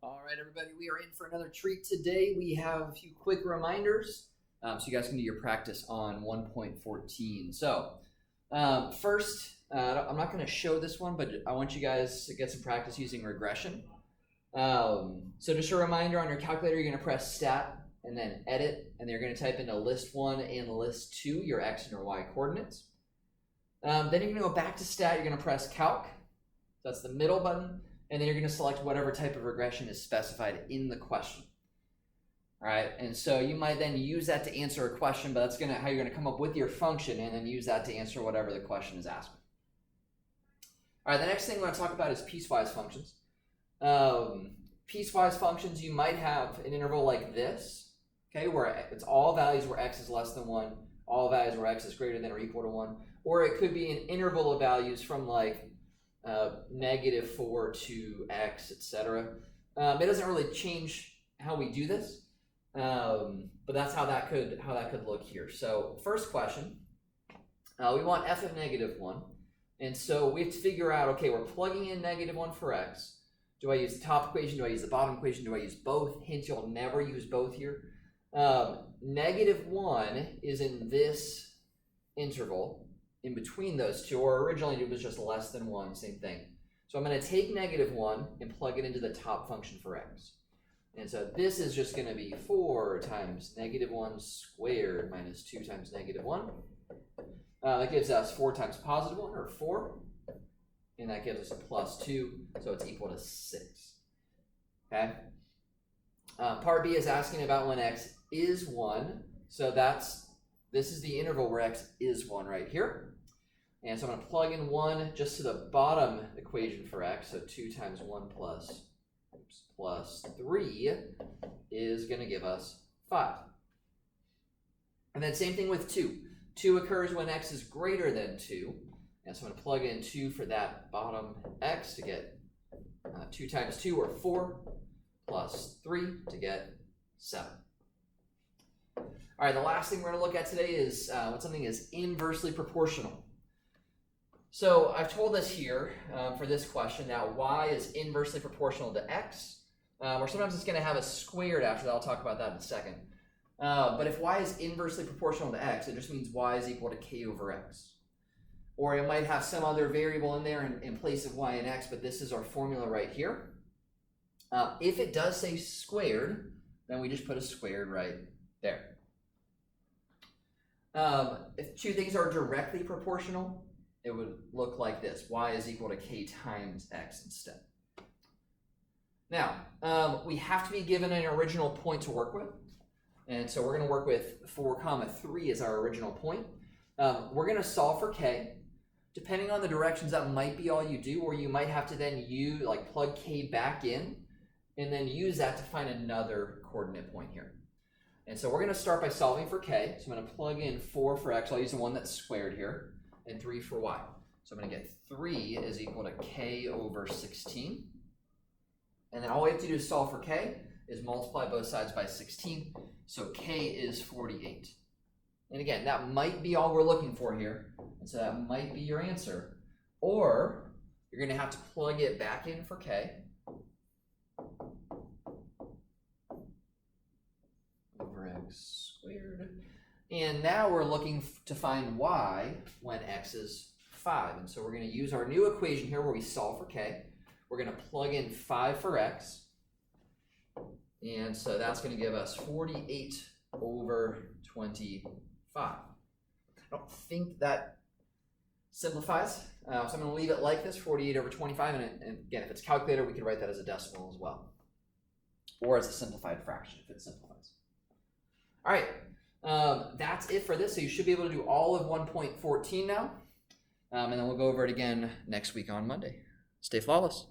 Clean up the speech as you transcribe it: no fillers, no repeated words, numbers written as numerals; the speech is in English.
All right, everybody, we are in for another treat today. We have a few quick reminders so you guys can do your practice on 1.14. So first, I'm not going to show this one, but I want you guys to get some practice using regression. So just a reminder, on your calculator, you're going to press stat and then edit, and then you're going to type into list 1 and list 2, your x and your y coordinates. Then you're going to go back to stat, you're going to press calc. So that's the middle button. And then you're going to select whatever type of regression is specified in the question. All right, and so you might then use that to answer a question, but that's how you're going to come up with your function and then use that to answer whatever the question is asking. All right, the next thing we're going to talk about is piecewise functions. Piecewise functions, you might have an interval like this, okay, where it's all values where x is less than 1, all values where x is greater than or equal to 1, or it could be an interval of values from like -4 to x, etc. It doesn't really change how we do this, but that's how that could look here. So first question, we want f of -1, and so we have to figure out, okay, we're plugging in -1 for x. Do I use the top equation? Do I use the bottom equation? Do I use both? Hint, you'll never use both here. -1 is in this interval in between those two, or originally it was just less than 1, same thing. So I'm going to take -1 and plug it into the top function for x. And so this is just going to be 4 times -1 squared minus 2 times -1. That gives us 4 times +1, or 4. And that gives us a +2, so it's equal to 6. Okay? Part B is asking about when x is 1. So this is the interval where x is 1 right here. And so I'm going to plug in 1 just to the bottom equation for x. So 2 times 1 plus 3 is going to give us 5. And then same thing with 2. 2 occurs when x is greater than 2. And so I'm going to plug in 2 for that bottom x to get 2 times 2, or 4, plus 3 to get 7. All right, the last thing we're going to look at today is when something is inversely proportional. So I've told us here for this question that y is inversely proportional to x, or sometimes it's going to have a squared after that. I'll talk about that in a second. But if y is inversely proportional to x, it just means y is equal to k over x. Or it might have some other variable in there in place of y and x, but this is our formula right here. If it does say squared, then we just put a squared right there. If two things are directly proportional, it would look like this. Y is equal to k times x instead. Now, we have to be given an original point to work with. And so we're going to work with 4,3 as our original point. We're going to solve for k. Depending on the directions, that might be all you do, or you might have to then plug k back in and then use that to find another coordinate point here. And so we're going to start by solving for k. So I'm going to plug in 4 for x. I'll use the one that's squared here, and 3 for y. So I'm going to get 3 is equal to k over 16. And then all we have to do to solve for k is multiply both sides by 16. So k is 48. And again, that might be all we're looking for here. And so that might be your answer. Or you're going to have to plug it back in for k. Over x squared. And now we're looking to find y when x is 5. And so we're going to use our new equation here where we solve for k. We're going to plug in 5 for x. And so that's going to give us 48 over 25. I don't think that simplifies. So I'm going to leave it like this, 48 over 25. And again, if it's calculator, we could write that as a decimal as well. Or as a simplified fraction if it simplifies. All right. That's it for this. So you should be able to do all of 1.14 now. And then we'll go over it again next week on Monday. Stay flawless.